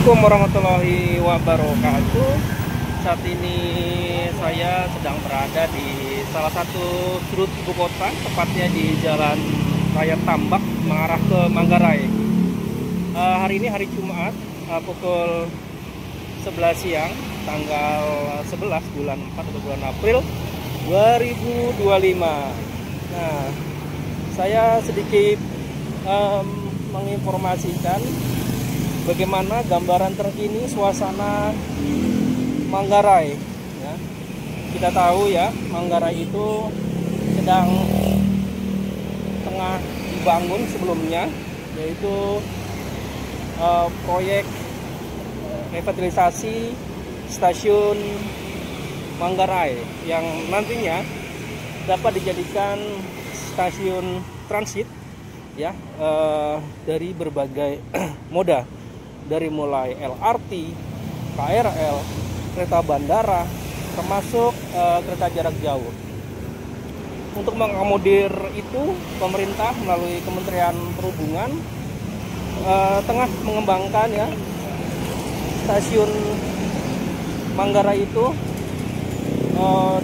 Assalamualaikum warahmatullahi wabarakatuh. Saat ini saya sedang berada di salah satu sudut ibu kota, tepatnya di Jalan Raya Tambak mengarah ke Manggarai. Hari ini hari Jumat, pukul 11 siang, tanggal 11 bulan 4 atau bulan April 2025. Nah, saya sedikit menginformasikan bagaimana gambaran terkini suasana Manggarai. Ya. Kita tahu ya, Manggarai itu sedang tengah dibangun sebelumnya, yaitu proyek revitalisasi stasiun Manggarai yang nantinya dapat dijadikan stasiun transit ya, dari berbagai moda, dari mulai LRT, KRL, kereta bandara, termasuk kereta jarak jauh. Untuk mengakomodir itu, pemerintah melalui Kementerian Perhubungan tengah mengembangkan ya stasiun Manggarai itu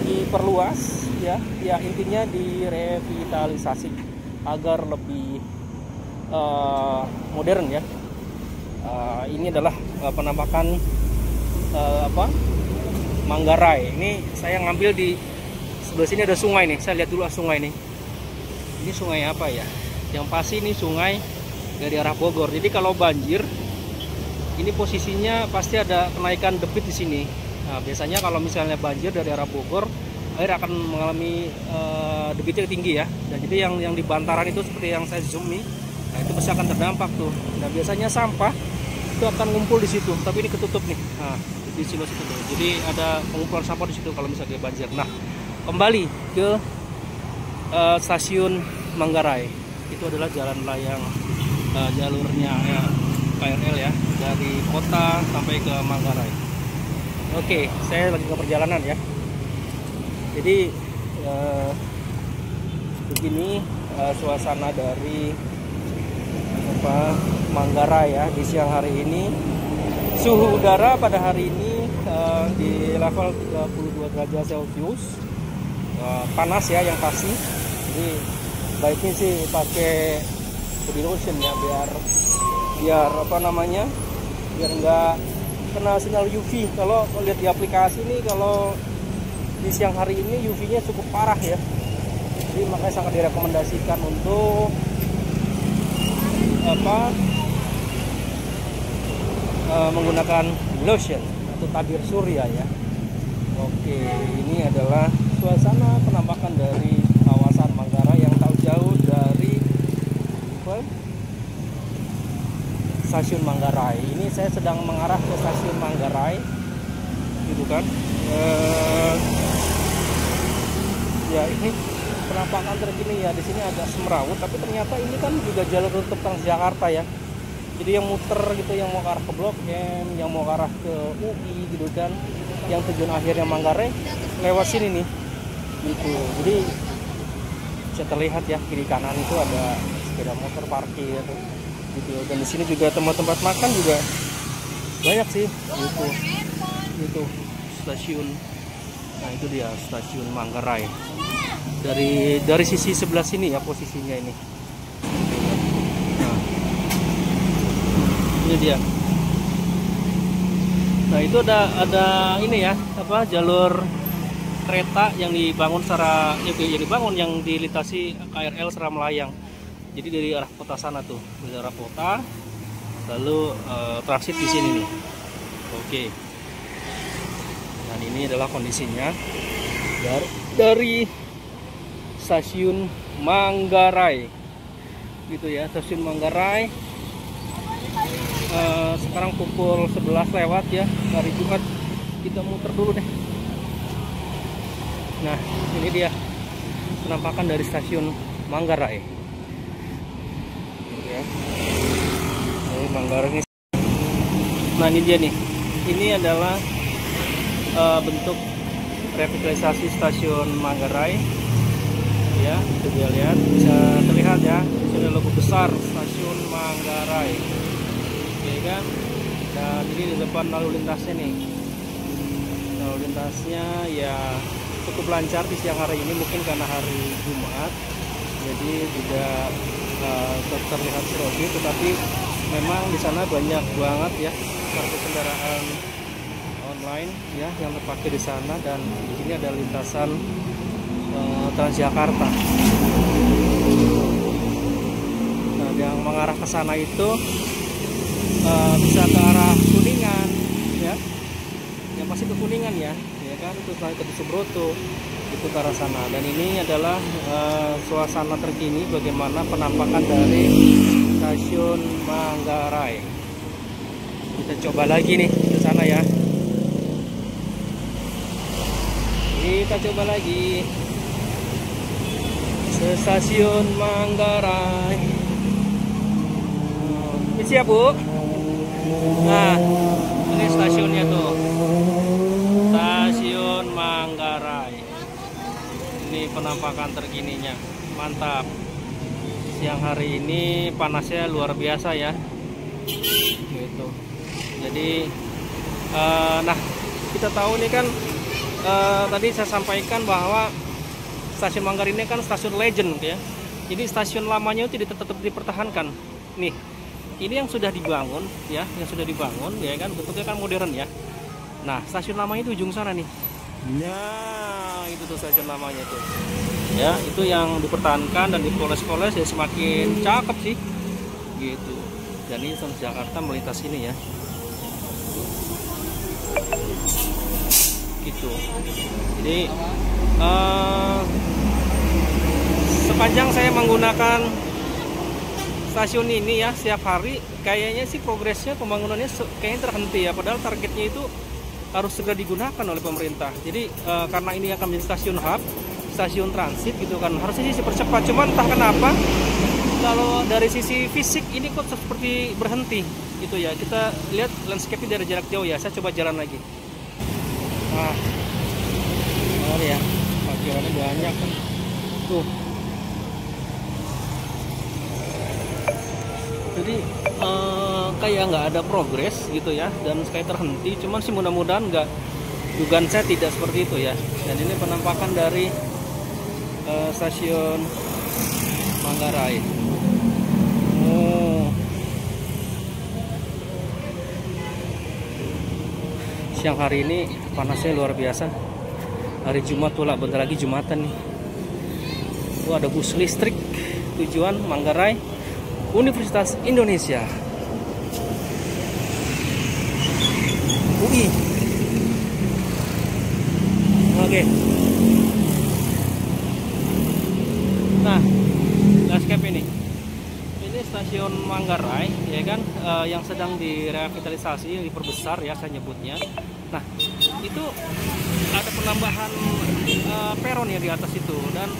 diperluas ya, intinya direvitalisasi agar lebih modern ya. Ini adalah penampakan Manggarai. Ini saya ngambil di sebelah sini ada sungai nih. Saya lihat dulu sungai nih. Ini sungai apa ya? Yang pasti ini sungai dari arah Bogor. Jadi kalau banjir, ini posisinya pasti ada kenaikan debit di sini. Nah, biasanya kalau misalnya banjir dari arah Bogor, air akan mengalami debitnya tinggi ya. Dan jadi yang di bantaran itu seperti yang saya zoom nih, nah itu pasti akan terdampak tuh. Nah, biasanya sampah itu akan ngumpul di situ, tapi ini ketutup nih. Nah, di silo situ tuh. Jadi ada pengumpulan sampah di situ kalau misalnya banjir. Nah, kembali ke stasiun Manggarai. Itu adalah jalan layang jalurnya ya, KRL ya, dari kota sampai ke Manggarai. Oke, saya lagi ke perjalanan ya. Jadi begini suasana dari Manggarai ya di siang hari ini. Suhu udara pada hari ini di level 32 derajat Celcius. Panas ya yang pasti. Jadi baiknya sih pakai body lotion ya, biar apa namanya, biar nggak kena sinyal UV. Kalau lihat di aplikasi ini, kalau di siang hari ini UV-nya cukup parah ya. Jadi makanya sangat direkomendasikan untuk menggunakan lotion atau tabir surya ya. Oke, ini adalah suasana penampakan dari kawasan Manggarai yang tak jauh dari stasiun Manggarai. Ini saya sedang mengarah ke stasiun Manggarai, gitu kan. Ya, ini penampakan terkini ya. Di sini agak semrawut, tapi ternyata ini kan juga jalur untuk Transjakarta ya. Jadi yang muter gitu, yang mau ke arah ke Blok M, yang mau ke arah ke UI gitu kan, yang tujuan akhirnya Manggarai lewat sini nih gitu. Jadi bisa terlihat ya, kiri kanan itu ada sepeda motor parkir gitu. Dan di sini juga tempat-tempat makan juga banyak sih gitu stasiun. Nah, itu dia stasiun Manggarai dari sisi sebelah sini ya posisinya ini. Nah, ini dia. Nah, itu ada ini ya, jalur kereta yang dibangun yang dilintasi KRL secara melayang. Jadi dari arah kota sana tuh, dari arah kota, lalu transit di sini nih. Oke. Dan ini adalah kondisinya dari stasiun Manggarai, gitu ya, stasiun Manggarai. Sekarang pukul 11 lewat ya, hari Jumat. Kita muter dulu deh. Nah, ini dia penampakan dari stasiun Manggarai. Ya. Ini Manggarai ini. Nah, ini dia nih. Ini adalah bentuk revitalisasi stasiun Manggarai. Ya, itu dia, lihat, bisa terlihat ya. Di sini logo besar stasiun Manggarai. Oke kan? Dan di Ini di depan lalu lintasnya nih. Lalu lintasnya ya cukup lancar di siang hari ini, mungkin karena hari Jumat. Jadi tidak terlihat serobot, tetapi memang di sana banyak banget ya kartu kendaraan online ya yang terpakai di sana, dan di sini ada lintasan Transjakarta. Nah, yang mengarah ke sana itu bisa ke arah Kuningan ya. Yang pasti ke Kuningan ya kan, itu ke Subroto, itu ke arah sana. Dan ini adalah suasana terkini bagaimana penampakan dari stasiun Manggarai. Kita coba lagi nih ke sana ya. Kita coba lagi ke stasiun Manggarai. Siap Bu? Nah, ini stasiunnya tuh, stasiun Manggarai. Ini penampakan terkininya, mantap. Siang hari ini panasnya luar biasa ya, gitu. Jadi nah kita tahu nih kan, tadi saya sampaikan bahwa stasiun Manggarai ini kan stasiun legend ya. Jadi stasiun lamanya itu tetap dipertahankan. Nih, ini yang sudah dibangun ya, kan bentuknya kan modern ya. Nah, stasiun lamanya itu ujung sana nih. Nah, itu tuh stasiun lamanya tuh. Ya, itu yang dipertahankan dan dipoles-poles ya, semakin cakep sih. Gitu. Dan ini Transjakarta melintas ini ya. Gitu. Jadi sepanjang saya menggunakan stasiun ini ya setiap hari, kayaknya sih progresnya pembangunannya kayaknya terhenti ya, padahal targetnya itu harus segera digunakan oleh pemerintah. Jadi karena ini akan menjadi stasiun hub, stasiun transit gitu kan, harusnya sih dipercepat. Cuman entah kenapa kalau dari sisi fisik ini kok seperti berhenti gitu ya. Kita lihat landscape-nya dari jarak jauh ya. Saya coba jalan lagi. Nah, ya, parkirannya banyak kan. Tuh. Jadi kayak nggak ada progres gitu ya, dan kayak terhenti. Cuman sih mudah-mudahan nggak, dugaan saya tidak seperti itu ya. Dan ini penampakan dari stasiun Manggarai. Siang hari ini panasnya luar biasa. Hari Jumat pula, bentar lagi Jumatan nih. Ada bus listrik tujuan Manggarai Universitas Indonesia, UI. Oke. Nah, landscape ini stasiun Manggarai ya kan, yang sedang direvitalisasi, diperbesar ya saya nyebutnya. Nah, itu ada penambahan peron ya di atas itu, dan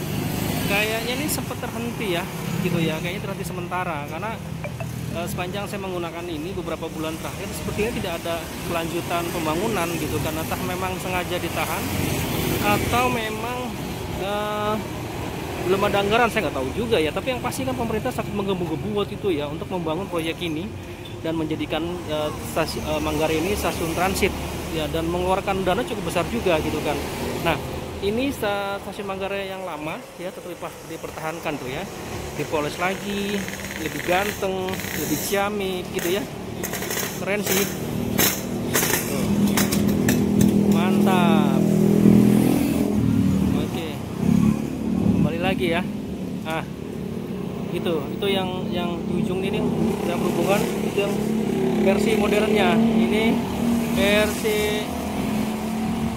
kayaknya ini sempat terhenti ya gitu ya, kayaknya terhenti sementara karena sepanjang saya menggunakan ini beberapa bulan terakhir sepertinya tidak ada kelanjutan pembangunan gitu, karena entah memang sengaja ditahan atau memang belum ada anggaran, saya nggak tahu juga ya. Tapi yang pasti kan pemerintah sangat menggebu-gebu waktu itu ya untuk membangun proyek ini dan menjadikan Manggarai ini stasiun transit ya, dan mengeluarkan dana cukup besar juga gitu kan. Nah, ini stasiun Manggarai yang lama ya tetap dipertahankan tuh ya, dipoles lagi, lebih ganteng, lebih ciamik gitu ya, keren sih. Mantap. Oke, kembali lagi ya. Nah, itu yang di ujung ini yang berhubungan, itu yang versi modernnya, ini versi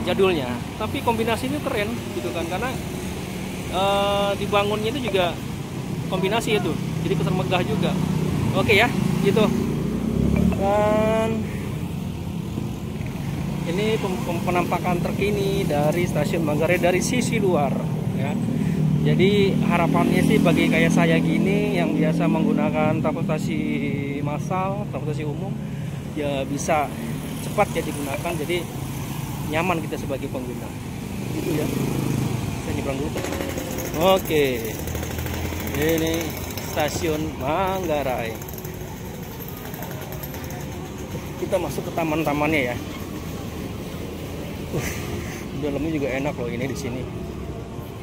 jadulnya. Tapi kombinasi ini keren gitu kan, karena dibangunnya itu juga kombinasi itu, jadi kesan megah juga. Oke ya, gitu. Dan ini penampakan terkini dari stasiun Manggarai dari sisi luar ya. Jadi harapannya sih bagi kayak saya gini yang biasa menggunakan transportasi massal, transportasi umum, ya bisa cepat ya digunakan, jadi nyaman kita sebagai pengguna gitu ya. Saya nyebrang dulu. Oke, ini stasiun Manggarai. Kita kita masuk ke taman-tamannya ya. Dalamnya juga enak loh ini di sini.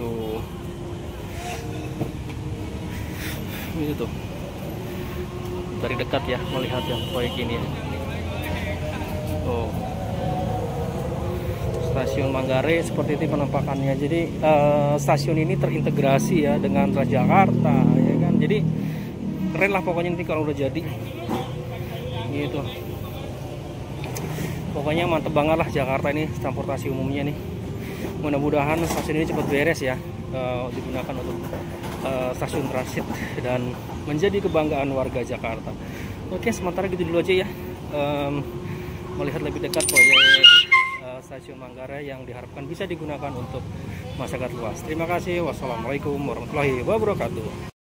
Tuh. Ini tuh. Dari dekat ya melihat yang proyek ini ya. Tuh. Stasiun Manggarai seperti itu penampakannya. Jadi stasiun ini terintegrasi ya dengan Transjakarta ya kan. Jadi keren lah pokoknya nanti kalau udah jadi. Gitu. Pokoknya mantep banget lah Jakarta ini transportasi umumnya nih. Mudah-mudahan stasiun ini cepat beres ya, digunakan untuk stasiun transit dan menjadi kebanggaan warga Jakarta. Oke, sementara gitu dulu aja ya. Melihat lebih dekat proyek stasiun Manggarai yang diharapkan bisa digunakan untuk masyarakat luas. Terima kasih. Wassalamualaikum warahmatullahi wabarakatuh.